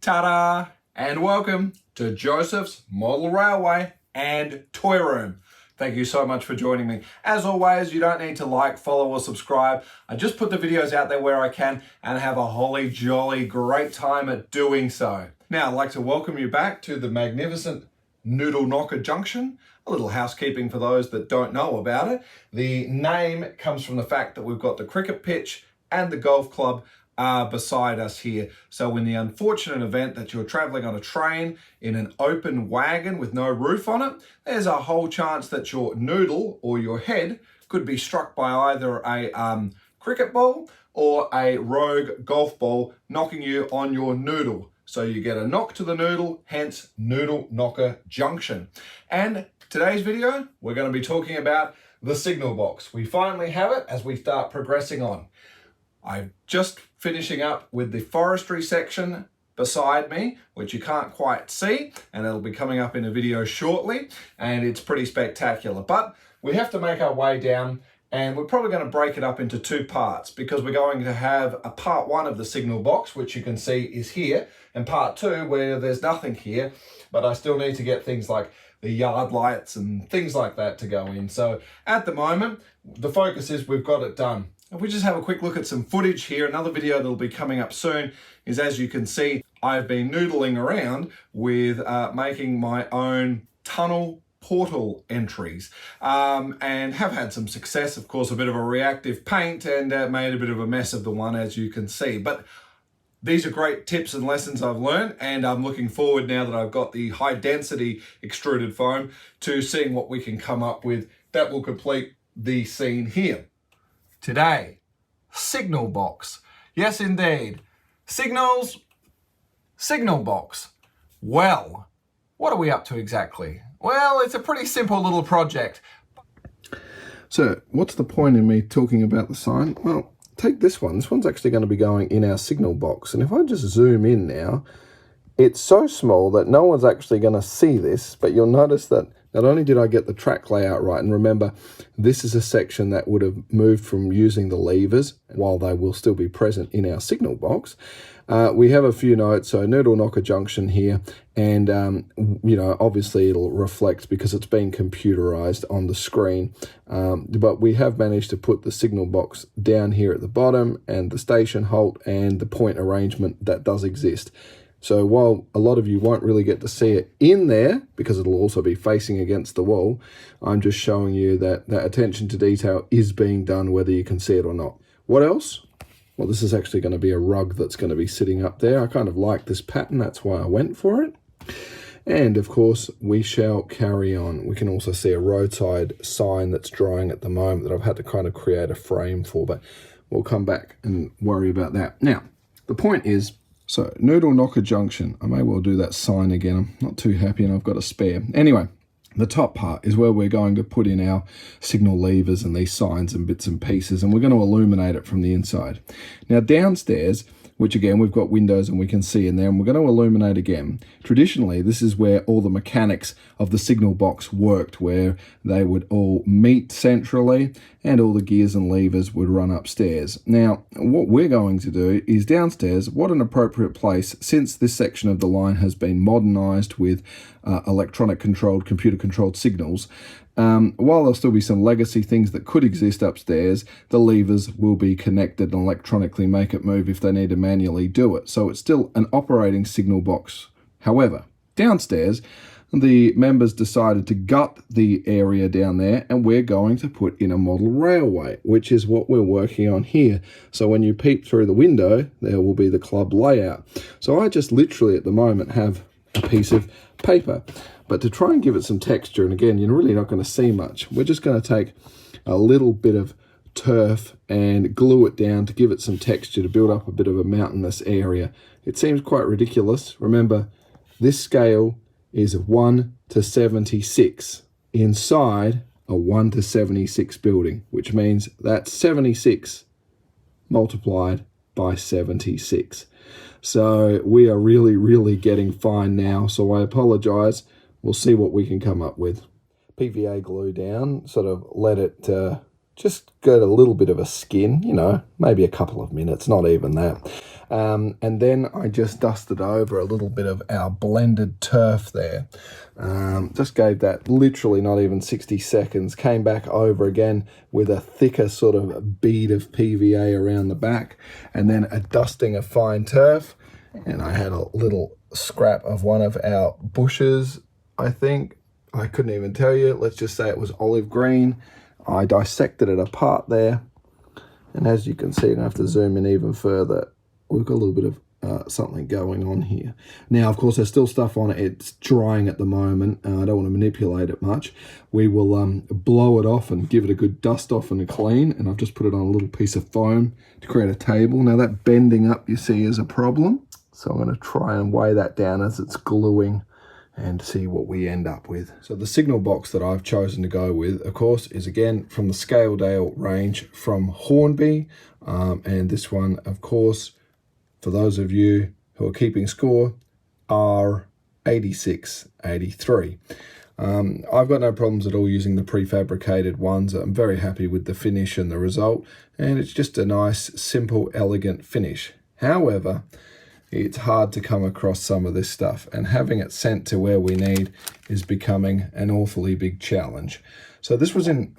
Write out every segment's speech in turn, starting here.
Ta-da! And welcome to Josef's Model Railway and Toy Room. Thank you so much for joining me. As always, you don't need to like, follow or subscribe. I just put the videos out there where I can and have a holly jolly great time at doing so. Now, I'd like to welcome you back to the magnificent Noodle Knocker Junction. A little housekeeping for those that don't know about it. The name comes from the fact that we've got the cricket pitch and the golf club beside us here. So in the unfortunate event that you're traveling on a train in an open wagon with no roof on it, there's a whole chance that your noodle or your head could be struck by either a cricket ball or a rogue golf ball, knocking you on your noodle. So you get a knock to the noodle, hence Noodle Knocker Junction. And today's video, we're going to be talking about the signal box. We finally have it as we start progressing on. I'm just finishing up with the forestry section beside me, which you can't quite see, and it'll be coming up in a video shortly, and it's pretty spectacular. But we have to make our way down, and we're probably going to break it up into two parts, because we're going to have a part one of the signal box, which you can see is here, and part two where there's nothing here, but I still need to get things like the yard lights and things like that to go in. So at the moment, the focus is we've got it done. If we just have a quick look at some footage here, another video that'll be coming up soon is, as you can see, I've been noodling around with making my own tunnel portal entries and have had some success. Of course, a bit of a reactive paint and made a bit of a mess of the one, as you can see. But these are great tips and lessons I've learned, and I'm looking forward, now that I've got the high density extruded foam, to seeing what we can come up with that will complete the scene here. Today, signal box. Yes, indeed. Signals, signal box. Well, what are we up to exactly? Well, it's a pretty simple little project. So, what's the point in me talking about the sign? Well, take this one. This one's actually going to be going in our signal box. And if I just zoom in now, it's so small that no one's actually going to see this, but you'll notice that not only did I get the track layout right, and remember, this is a section that would have moved from using the levers while they will still be present in our signal box. We have a few notes, so Noodle Knocker Junction here, and you know, obviously it'll reflect because it's been computerized on the screen, but we have managed to put the signal box down here at the bottom, and the station halt and the point arrangement that does exist. So while a lot of you won't really get to see it in there, because it'll also be facing against the wall, I'm just showing you that that attention to detail is being done whether you can see it or not. What else? Well, this is actually going to be a rug that's going to be sitting up there. I kind of like this pattern, that's why I went for it. And of course, we shall carry on. We can also see a roadside sign that's drying at the moment that I've had to kind of create a frame for, but we'll come back and worry about that. Now, the point is, so, Noodle Knocker Junction. I may well do that sign again. I'm not too happy and I've got a spare. Anyway, the top part is where we're going to put in our signal levers and these signs and bits and pieces, and we're going to illuminate it from the inside. Now, downstairs, which again, we've got windows and we can see in there, and we're going to illuminate again. Traditionally, this is where all the mechanics of the signal box worked, where they would all meet centrally and all the gears and levers would run upstairs. Now, what we're going to do is downstairs. What an appropriate place, since this section of the line has been modernized with electronic controlled, computer controlled signals. While there'll still be some legacy things that could exist upstairs, the levers will be connected and electronically make it move if they need to manually do it. So it's still an operating signal box. However, downstairs, the members decided to gut the area down there, and we're going to put in a model railway, which is what we're working on here. So when you peep through the window, there will be the club layout. So I just literally at the moment have a piece of paper. But to try and give it some texture, and again, you're really not going to see much, we're just going to take a little bit of turf and glue it down to give it some texture, to build up a bit of a mountainous area. It seems quite ridiculous. Remember, this scale is 1 to 76 inside a 1 to 76 building, which means that's 76 multiplied by 76. So we are really getting fine now, so I apologize. We'll see what we can come up with. PVA glue down, sort of let it just get a little bit of a skin, you know, maybe a couple of minutes, not even that. And then I just dusted over a little bit of our blended turf there. Just gave that literally not even 60 seconds, came back over again with a thicker sort of bead of PVA around the back, and then a dusting of fine turf. And I had a little scrap of one of our bushes, I think. I couldn't even tell you. Let's just say it was olive green. I dissected it apart there. And as you can see, I'm going to have to zoom in even further. We've got a little bit of something going on here. Now, of course, there's still stuff on it. It's drying at the moment. I don't want to manipulate it much. We will blow it off and give it a good dust off and a clean. And I've just put it on a little piece of foam to create a table. Now, that bending up, you see, is a problem. So I'm going to try and weigh that down as it's gluing and see what we end up with. So the signal box that I've chosen to go with, of course, is again from the Skaledale range from Hornby. And this one, of course, for those of you who are keeping score, are 8683. I've got no problems at all using the prefabricated ones. I'm very happy with the finish and the result, and it's just a nice, simple, elegant finish. However, it's hard to come across some of this stuff, and having it sent to where we need is becoming an awfully big challenge. So this was in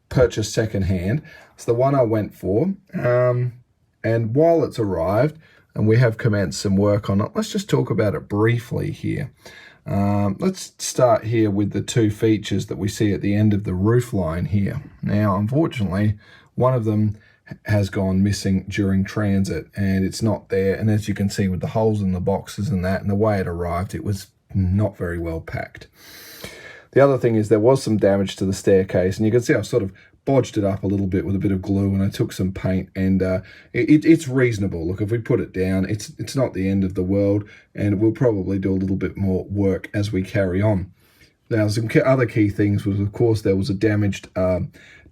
purchase secondhand. It's the one I went for, and while it's arrived and we have commenced some work on it, let's just talk about it briefly here. Let's start here with the two features that we see at the end of the roof line here. Now, unfortunately, one of them has gone missing during transit, and it's not there. And as you can see with the holes in the boxes and that, and the way it arrived, it was not very well packed. The other thing is there was some damage to the staircase, and you can see I've sort of bodged it up a little bit with a bit of glue, and I took some paint, and it's reasonable. Look, if we put it down, it's not the end of the world, and we'll probably do a little bit more work as we carry on. Now, some other key things was, of course, there was a damaged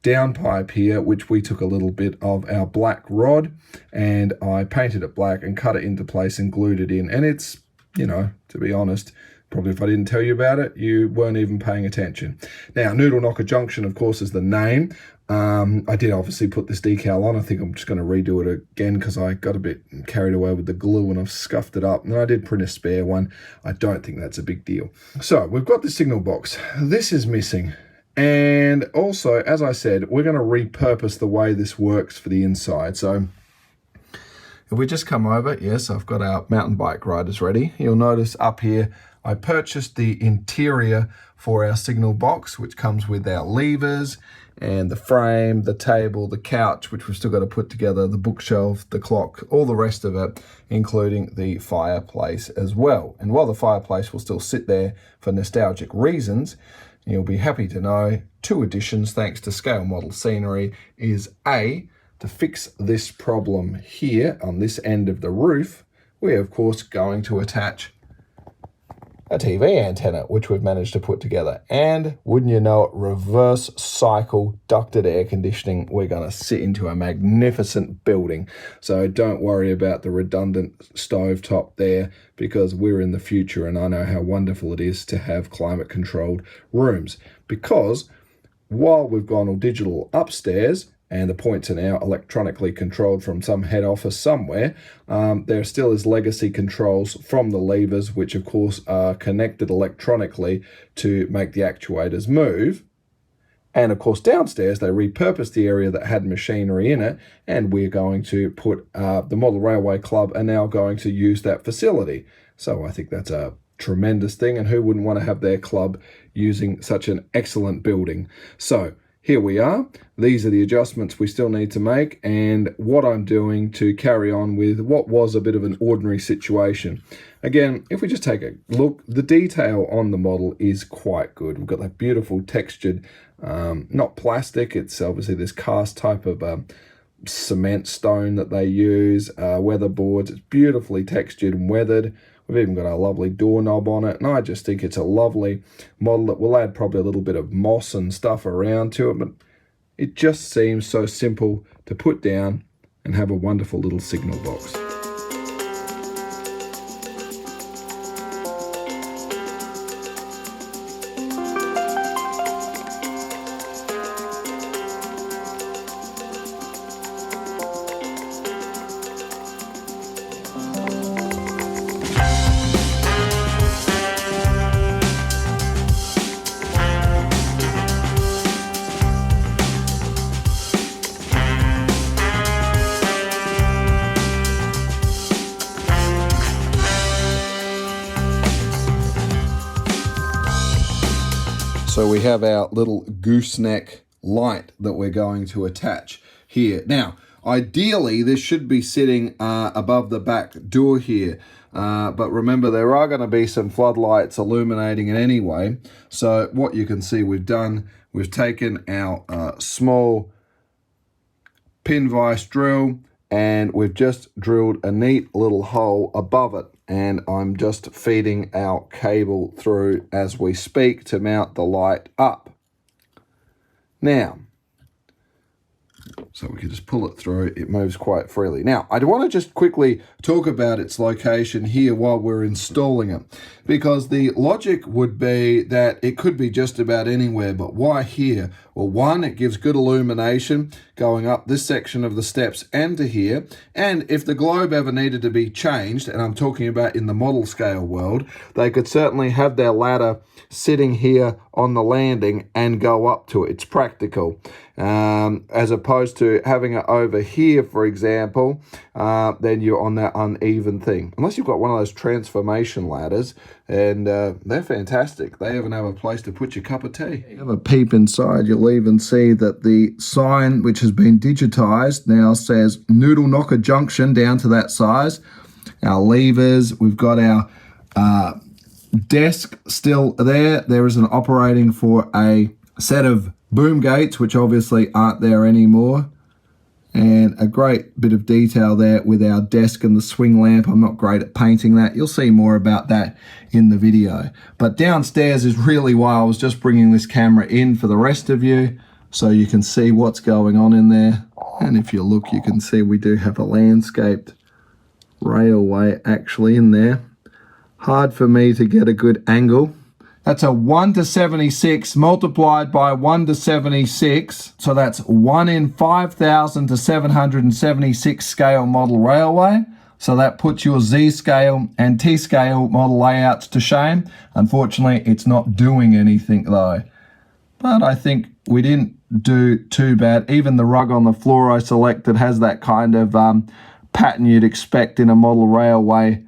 downpipe here, which we took a little bit of our black rod and I painted it black and cut it into place and glued it in. And it's, you know, to be honest, probably if I didn't tell you about it, you weren't even paying attention. Now, Noodle Junction, of course, is the name. I did obviously put this decal on. I think I'm just going to redo it again because I got a bit carried away with the glue and I've scuffed it up. And I did print a spare one. I don't think that's a big deal. So we've got the signal box. This is missing. And also, as I said, we're going to repurpose the way this works for the inside. So if we just come over, yes, I've got our mountain bike riders ready. You'll notice up here, I purchased the interior for our signal box, which comes with our levers and the frame, the table, the couch, which we've still got to put together, the bookshelf, the clock, all the rest of it, including the fireplace as well. And while the fireplace will still sit there for nostalgic reasons, you'll be happy to know 2 additions thanks to Scale Model Scenery is A, to fix this problem here on this end of the roof, we're of course going to attach a TV antenna, which we've managed to put together. And wouldn't you know it, reverse cycle ducted air conditioning. We're going to sit into a magnificent building. So don't worry about the redundant stovetop there, because we're in the future and I know how wonderful it is to have climate controlled rooms. Because while we've gone all digital upstairs, and the points are now electronically controlled from some head office somewhere, there still is legacy controls from the levers, which of course are connected electronically to make the actuators move. And of course downstairs they repurposed the area that had machinery in it, and we're going to put the Model Railway Club are now going to use that facility. So I think that's a tremendous thing, and who wouldn't want to have their club using such an excellent building? So here we are. These are the adjustments we still need to make, and what I'm doing to carry on with what was a bit of an ordinary situation. Again, if we just take a look, the detail on the model is quite good. We've got that beautiful textured, not plastic, it's obviously this cast type of cement stone that they use, weatherboards. It's beautifully textured and weathered. We've even got a lovely doorknob on it, and I just think it's a lovely model that will add probably a little bit of moss and stuff around to it, but it just seems so simple to put down and have a wonderful little signal box. So we have our little gooseneck light that we're going to attach here. Now, ideally, this should be sitting above the back door here. But remember, there are going to be some floodlights illuminating it anyway. So what you can see we've done, we've taken our small pin vise drill and we've just drilled a neat little hole above it. And I'm just feeding our cable through as we speak to mount the light up. Now, so we can just pull it through, it moves quite freely. Now, I want to just quickly talk about its location here while we're installing it, because the logic would be that it could be just about anywhere, but why here? Well, one, it gives good illumination going up this section of the steps and to here, and if the globe ever needed to be changed, and I'm talking about in the model scale world, they could certainly have their ladder sitting here on the landing and go up to it. It's practical. As opposed to having it over here, for example, then you're on that uneven thing. Unless you've got one of those transformation ladders, and they're fantastic. They even have a place to put your cup of tea. You have a peep inside, you'll even see that the sign, which has been digitized, now says Noodle Knocker Junction down to that size. Our levers, we've got our desk still there. There is an operating for a set of boom gates, which obviously aren't there anymore, and a great bit of detail there with our desk and the swing lamp. I'm not great at painting that. You'll see more about that in the video. But downstairs is really why I was just bringing this camera in for the rest of you, so you can see what's going on in there. And if you look, you can see we do have a landscaped railway actually in there. Hard for me to get a good angle. That's a 1:76 multiplied by 1:76. So that's 1 in 5,000 to 776 scale model railway. So that puts your Z scale and T scale model layouts to shame. Unfortunately, it's not doing anything though. But I think we didn't do too bad. Even the rug on the floor I selected has that kind of pattern you'd expect in a model railway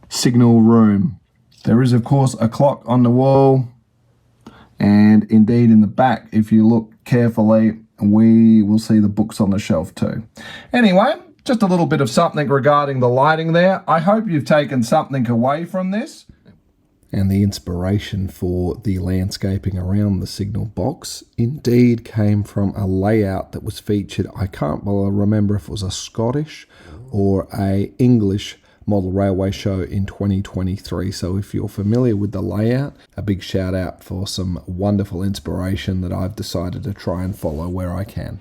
signal room. There is, of course, a clock on the wall, and indeed in the back, if you look carefully, we will see the books on the shelf too. Anyway, just a little bit of something regarding the lighting there. I hope you've taken something away from this. And the inspiration for the landscaping around the signal box indeed came from a layout that was featured. I can't remember if it was a Scottish or a English model railway show in 2023. So if you're familiar with the layout, a big shout out for some wonderful inspiration that I've decided to try and follow where I can.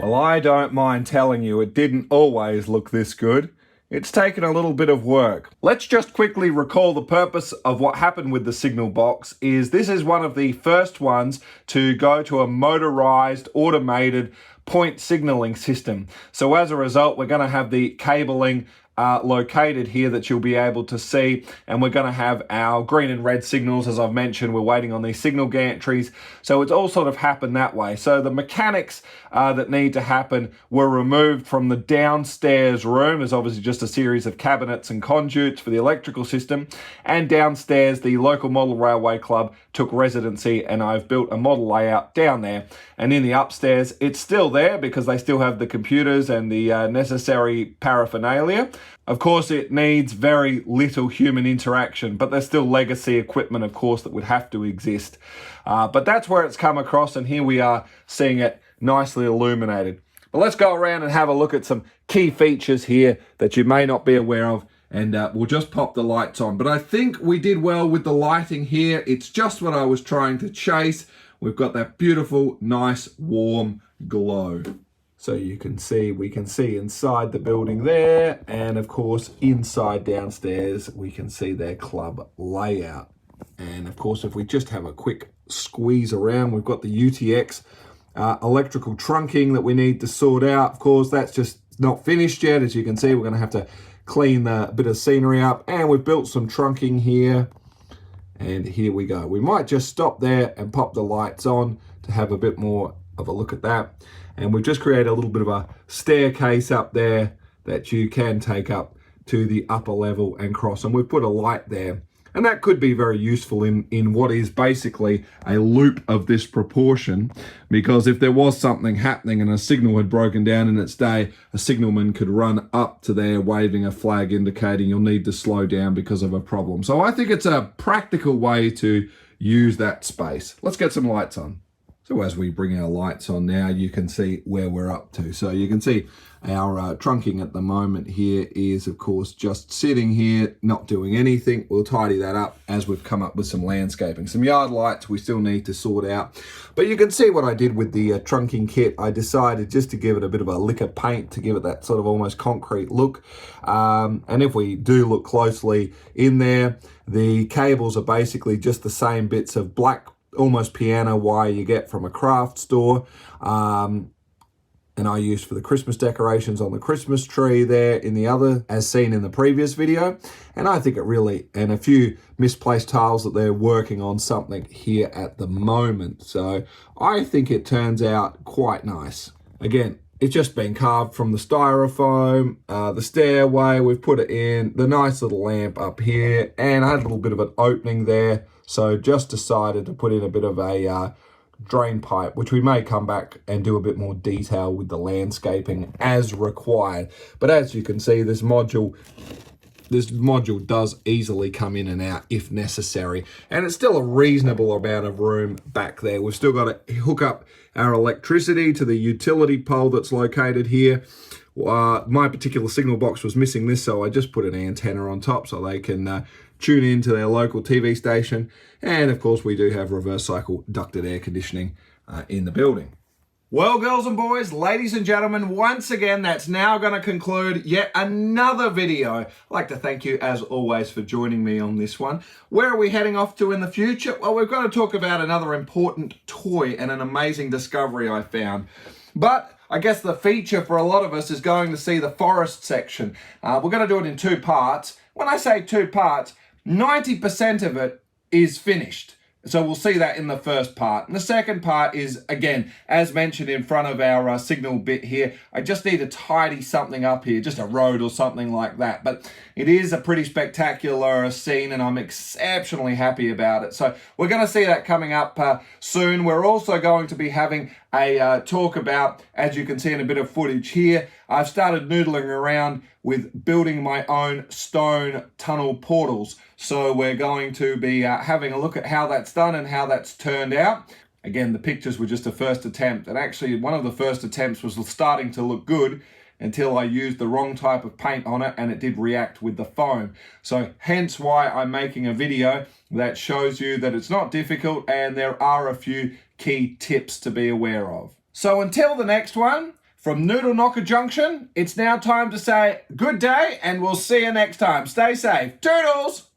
Well, I don't mind telling you, it didn't always look this good. It's taken a little bit of work. Let's just quickly recall the purpose of what happened with the signal box. This is one of the first ones to go to a motorized, automated point signaling system. So as a result, we're going to have the cabling located here that you'll be able to see, and we're going to have our green and red signals. As I've mentioned, we're waiting on these signal gantries, so it's all sort of happened that way. So the mechanics that need to happen were removed from the downstairs room. There's obviously just a series of cabinets and conduits for the electrical system, and downstairs the local model railway club took residency, and I've built a model layout down there. And in the upstairs, it's still there because they still have the computers and the necessary paraphernalia. Of course, it needs very little human interaction, but there's still legacy equipment, of course, that would have to exist. But that's where it's come across, and here we are seeing it nicely illuminated. But let's go around and have a look at some key features here that you may not be aware of, and we'll just pop the lights on. But I think we did well with the lighting here. It's just what I was trying to chase. We've got that beautiful, nice, warm glow. So we can see inside the building there, and of course inside downstairs we can see their club layout. And of course, if we just have a quick squeeze around, we've got the UTX electrical trunking that we need to sort out. Of course, that's just not finished yet. As you can see, we're going to have to clean the bit of scenery up, and we've built some trunking here. And here we go. We might just stop there and pop the lights on to have a bit more of a look at that. And we've just created a little bit of a staircase up there that you can take up to the upper level and cross. And we've put a light there. And that could be very useful in what is basically a loop of this proportion, because if there was something happening and a signal had broken down in its day, a signalman could run up to there waving a flag indicating you'll need to slow down because of a problem. So I think it's a practical way to use that space. Let's get some lights on. So as we bring our lights on now, you can see where we're up to. So you can see our trunking at the moment here is, of course, just sitting here, not doing anything. We'll tidy that up as we've come up with some landscaping. Some yard lights we still need to sort out. But you can see what I did with the trunking kit. I decided just to give it a bit of a lick of paint to give it that sort of almost concrete look. And if we do look closely in there, the cables are basically just the same bits of black almost piano wire you get from a craft store, and I used for the Christmas decorations on the Christmas tree there in the other, as seen in the previous video. And I think it really, and a few misplaced tiles that they're working on something here at the moment. So I think it turns out quite nice. Again, it's just been carved from the styrofoam, the stairway, we've put it in, the nice little lamp up here, and I had a little bit of an opening there. So just decided to put in a bit of a drain pipe, which we may come back and do a bit more detail with the landscaping as required. But as you can see, this module does easily come in and out if necessary. And it's still a reasonable amount of room back there. We've still got to hook up our electricity to the utility pole that's located here. My particular signal box was missing this, so I just put an antenna on top so they can tune into their local TV station. And of course, we do have reverse cycle ducted air conditioning in the building. Well, girls and boys, ladies and gentlemen, once again, that's now going to conclude yet another video. I'd like to thank you, as always, for joining me on this one. Where are we heading off to in the future? Well, we've got to talk about another important toy and an amazing discovery I found. But I guess the feature for a lot of us is going to see the forest section. We're going to do it in two parts. When I say two parts, 90% of it is finished. So we'll see that in the first part. And the second part is, again, as mentioned in front of our signal bit here, I just need to tidy something up here, just a road or something like that. But it is a pretty spectacular scene, and I'm exceptionally happy about it. So we're going to see that coming up soon. We're also going to be having a talk about, as you can see in a bit of footage here, I've started noodling around with building my own stone tunnel portals. So we're going to be having a look at how that's done and how that's turned out. Again, the pictures were just a first attempt, and actually one of the first attempts was starting to look good until I used the wrong type of paint on it and it did react with the foam. So hence why I'm making a video that shows you that it's not difficult and there are a few key tips to be aware of. So until the next one, From Noodle Knocker Junction, it's now time to say good day and we'll see you next time. Stay safe. Toodles!